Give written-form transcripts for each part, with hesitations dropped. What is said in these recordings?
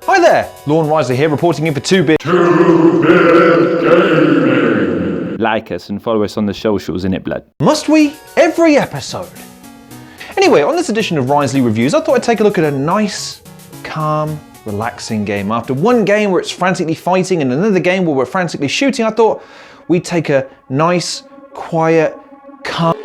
Hi there, Lorne Riseley here, reporting in for 2-Bit Gaming. Like us and follow us on the socials, innit, blood? Must we? Every episode. Anyway, on this edition of Riseley Reviews, I thought I'd take a look at a nice, calm, relaxing game. After one game where it's frantically fighting and another game where we're frantically shooting, I thought we'd take a nice, quiet, calm...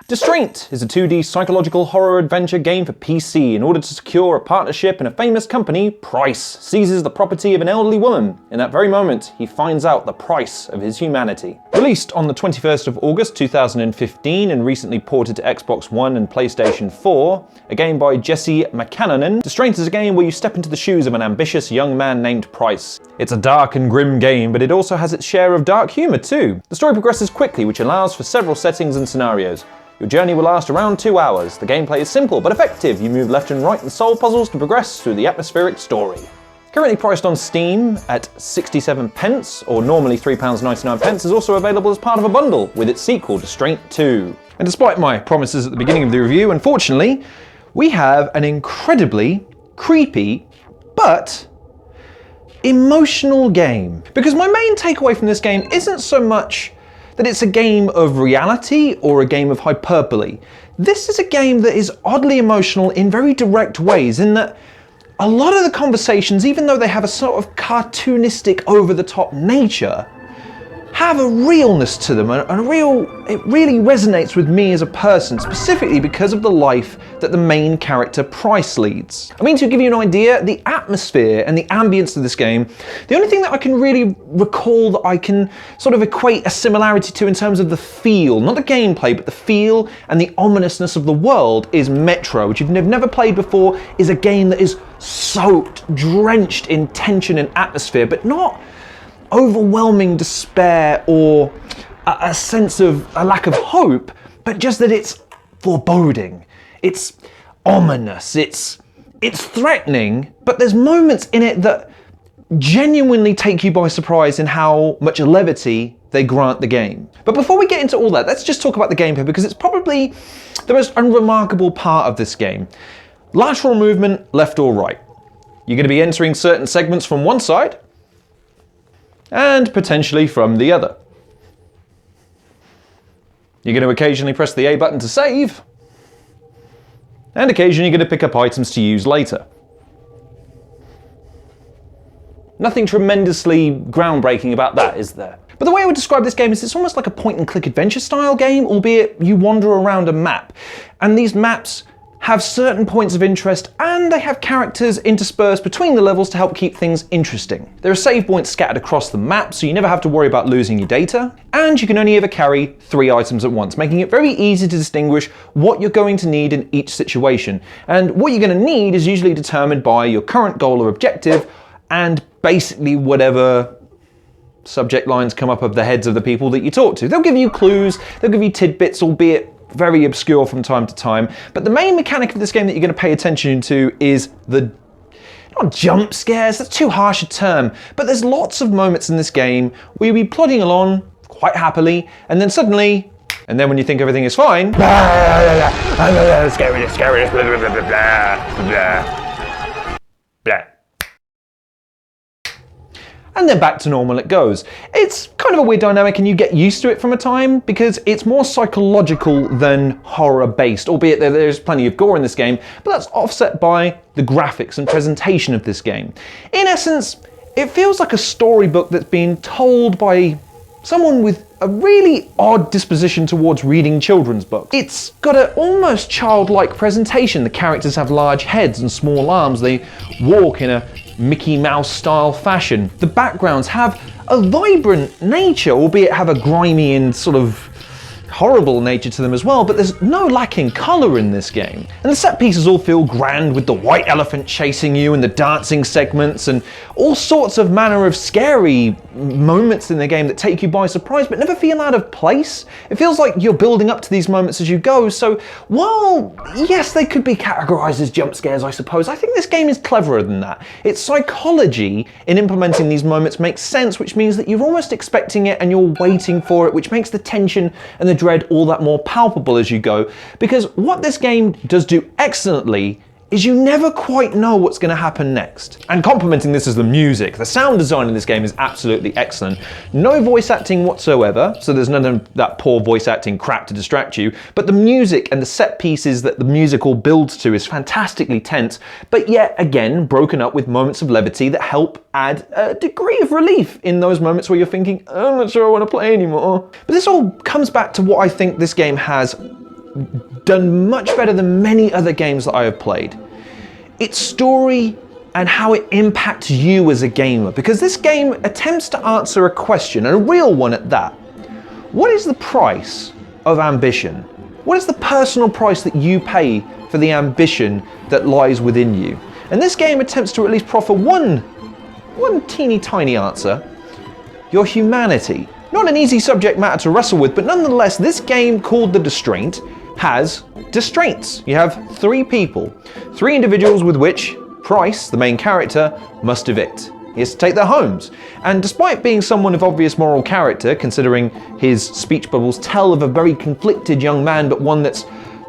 DISTRAINT is a 2D psychological horror adventure game for PC. In order to secure a partnership in a famous company, Price seizes the property of an elderly woman. In that very moment, he finds out the price of his humanity. Released on the 21st of August 2015 and recently ported to Xbox One and PlayStation 4, a game by Jesse McCannon, DISTRAINT is a game where you step into the shoes of an ambitious young man named Price. It's a dark and grim game, but it also has its share of dark humor too. The story progresses quickly, which allows for several settings and scenarios. Your journey will last around 2 hours. The gameplay is simple but effective. You move left and right and solve puzzles to progress through the atmospheric story. Currently priced on Steam at 67p, or normally £3.99, is also available as part of a bundle with its sequel, DISTRAINT 2. And despite my promises at the beginning of the review, unfortunately, we have an incredibly creepy but emotional game. Because my main takeaway from this game isn't so much that it's a game of reality or a game of hyperbole. This is a game that is oddly emotional in very direct ways, in that a lot of the conversations, even though they have a sort of cartoonistic, over-the-top nature, have a realness to them, it really resonates with me as a person, specifically because of the life that the main character Price leads. I mean, to give you an idea, the atmosphere and the ambience of this game, the only thing that I can really recall that I can sort of equate a similarity to in terms of the feel, not the gameplay, but the feel and the ominousness of the world, is Metro, which if you've never played before, is a game that is soaked, drenched in tension and atmosphere, but not overwhelming despair or a sense of a lack of hope, but just that it's foreboding, it's ominous, it's threatening, but there's moments in it that genuinely take you by surprise in how much levity they grant the game. But before we get into all that, let's just talk about the gameplay, because it's probably the most unremarkable part of this game. Lateral movement, left or right. You're going to be entering certain segments from one side, and potentially from the other. You're going to occasionally press the A button to save, and occasionally you're going to pick up items to use later. Nothing tremendously groundbreaking about that, is there? But the way I would describe this game is it's almost like a point-and-click adventure style game, albeit you wander around a map. And these maps have certain points of interest, and they have characters interspersed between the levels to help keep things interesting. There are save points scattered across the map, so you never have to worry about losing your data, and you can only ever carry 3 items at once, making it very easy to distinguish what you're going to need in each situation. And what you're going to need is usually determined by your current goal or objective, and basically whatever subject lines come up of the heads of the people that you talk to. They'll give you clues, they'll give you tidbits, albeit very obscure from time to time, but the main mechanic of this game that you're going to pay attention to is the, not jump scares, that's too harsh a term, but there's lots of moments in this game where you'll be plodding along quite happily, and then suddenly, and then when you think everything is fine, scary, and then back to normal it goes. It's kind of a weird dynamic, and you get used to it from a time, because it's more psychological than horror-based, albeit there's plenty of gore in this game, but that's offset by the graphics and presentation of this game. In essence, it feels like a storybook that's been told by someone with a really odd disposition towards reading children's books. It's got an almost childlike presentation. The characters have large heads and small arms. They walk in a Mickey Mouse style fashion. The backgrounds have a vibrant nature, albeit have a grimy and sort of horrible nature to them as well, but there's no lacking colour in this game. And the set pieces all feel grand, with the white elephant chasing you and the dancing segments and all sorts of manner of scary moments in the game that take you by surprise but never feel out of place. It feels like you're building up to these moments as you go, so while yes, they could be categorised as jump scares, I suppose, I think this game is cleverer than that. Its psychology in implementing these moments makes sense, which means that you're almost expecting it and you're waiting for it, which makes the tension and the dread all that more palpable as you go, because what this game does do excellently is you never quite know what's going to happen next. And complementing this is the music. The sound design in this game is absolutely excellent. No voice acting whatsoever, so there's none of that poor voice acting crap to distract you, but the music and the set pieces that the music all builds to is fantastically tense, but yet again broken up with moments of levity that help add a degree of relief in those moments where you're thinking, I'm not sure I want to play anymore. But this all comes back to what I think this game has done much better than many other games that I have played. Its story and how it impacts you as a gamer, because this game attempts to answer a question, and a real one at that. What is the price of ambition? What is the personal price that you pay for the ambition that lies within you? And this game attempts to at least proffer one teeny tiny answer: your humanity. Not an easy subject matter to wrestle with, but nonetheless, this game called The Distraint has distraints. You have three people, three individuals with which Price, the main character, must evict. He has to take their homes. And despite being someone of obvious moral character, considering his speech bubbles tell of a very conflicted young man, but one that's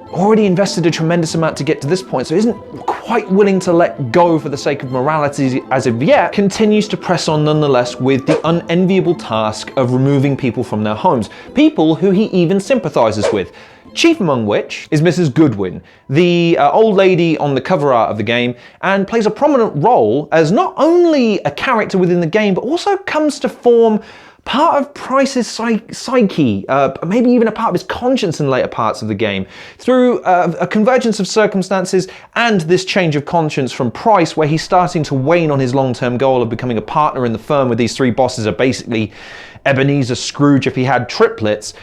already invested a tremendous amount to get to this point, so isn't quite willing to let go for the sake of morality as of yet, continues to press on nonetheless with the unenviable task of removing people from their homes. People who he even sympathizes with. Chief among which is Mrs. Goodwin, the old lady on the cover art of the game, and plays a prominent role as not only a character within the game, but also comes to form part of Price's psyche, maybe even a part of his conscience in later parts of the game, through a convergence of circumstances and this change of conscience from Price, where he's starting to wane on his long-term goal of becoming a partner in the firm where these three bosses are basically Ebenezer Scrooge if he had triplets.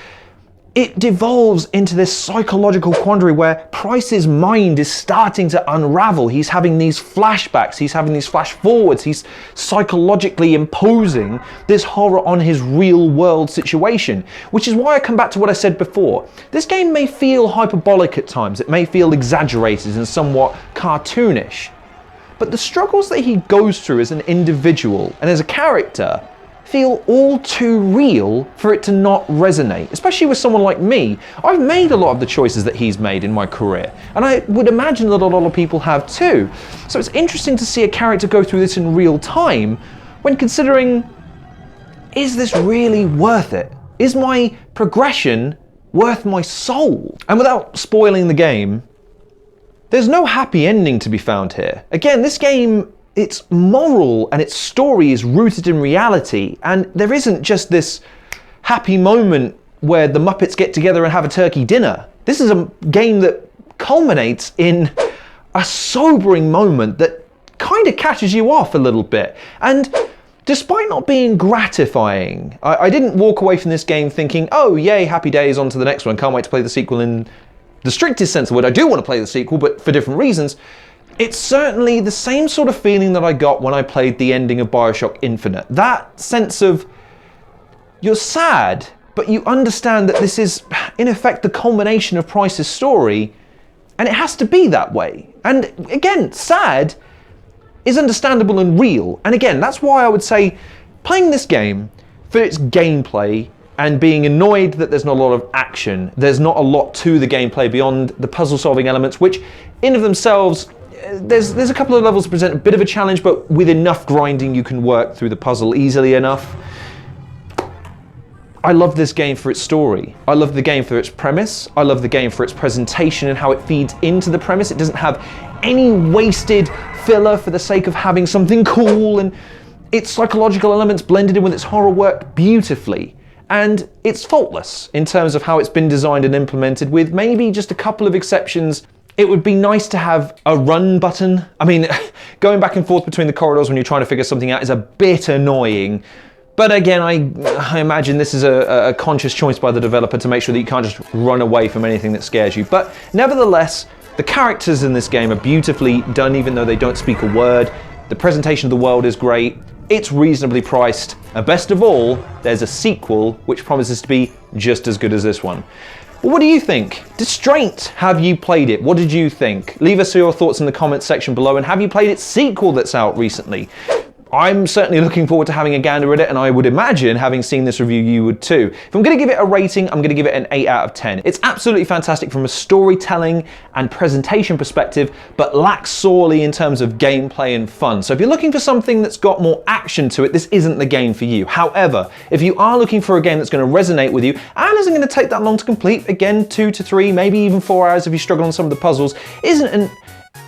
It devolves into this psychological quandary where Price's mind is starting to unravel. He's having these flashbacks, he's having these flash forwards, he's psychologically imposing this horror on his real world situation. Which is why I come back to what I said before. This game may feel hyperbolic at times, it may feel exaggerated and somewhat cartoonish, but the struggles that he goes through as an individual and as a character feel all too real for it to not resonate, especially with someone like me. I've made a lot of the choices that he's made in my career, and I would imagine that a lot of people have too. So it's interesting to see a character go through this in real time when considering, is this really worth it? Is my progression worth my soul? And without spoiling the game, there's no happy ending to be found here. Again, this game, its moral and its story is rooted in reality, and there isn't just this happy moment where the Muppets get together and have a turkey dinner. This is a game that culminates in a sobering moment that kind of catches you off a little bit. And despite not being gratifying, I didn't walk away from this game thinking, oh yay, happy days, on to the next one, can't wait to play the sequel in the strictest sense of the word. I do want to play the sequel, but for different reasons. It's certainly the same sort of feeling that I got when I played the ending of BioShock Infinite. That sense of, you're sad, but you understand that this is, in effect, the culmination of Price's story, and it has to be that way. And again, sad is understandable and real. And again, that's why I would say playing this game for its gameplay and being annoyed that there's not a lot of action, there's not a lot to the gameplay beyond the puzzle-solving elements, which in of themselves, there's a couple of levels that present a bit of a challenge, but with enough grinding you can work through the puzzle easily enough. I love this game for its story. I love the game for its premise. I love the game for its presentation and how it feeds into the premise. It doesn't have any wasted filler for the sake of having something cool, and its psychological elements blended in with its horror work beautifully. And it's faultless in terms of how it's been designed and implemented, with maybe just a couple of exceptions. It would be nice to have a run button. I mean, going back and forth between the corridors when you're trying to figure something out is a bit annoying. But again, I imagine this is a conscious choice by the developer to make sure that you can't just run away from anything that scares you. But nevertheless, the characters in this game are beautifully done, even though they don't speak a word. The presentation of the world is great. It's reasonably priced. And best of all, there's a sequel which promises to be just as good as this one. Well, what do you think? Distraint, have you played it? What did you think? Leave us your thoughts in the comments section below, and have you played its sequel that's out recently? I'm certainly looking forward to having a gander at it, and I would imagine, having seen this review, you would too. If I'm going to give it a rating, I'm going to give it an 8 out of 10. It's absolutely fantastic from a storytelling and presentation perspective, but lacks sorely in terms of gameplay and fun. So if you're looking for something that's got more action to it, this isn't the game for you. However, if you are looking for a game that's going to resonate with you and isn't going to take that long to complete, again, 2 to 3, maybe even 4 hours if you struggle on some of the puzzles, isn't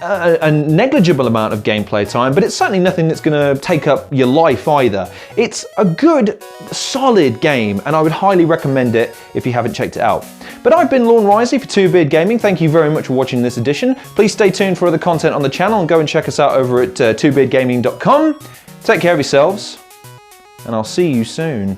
a negligible amount of gameplay time, but it's certainly nothing that's going to take up your life either. It's a good, solid game, and I would highly recommend it if you haven't checked it out. But I've been Lorne Riseley for Two Beard Gaming. Thank you very much for watching this edition. Please stay tuned for other content on the channel and go and check us out over at twobeardgaming.com. Take care of yourselves, and I'll see you soon.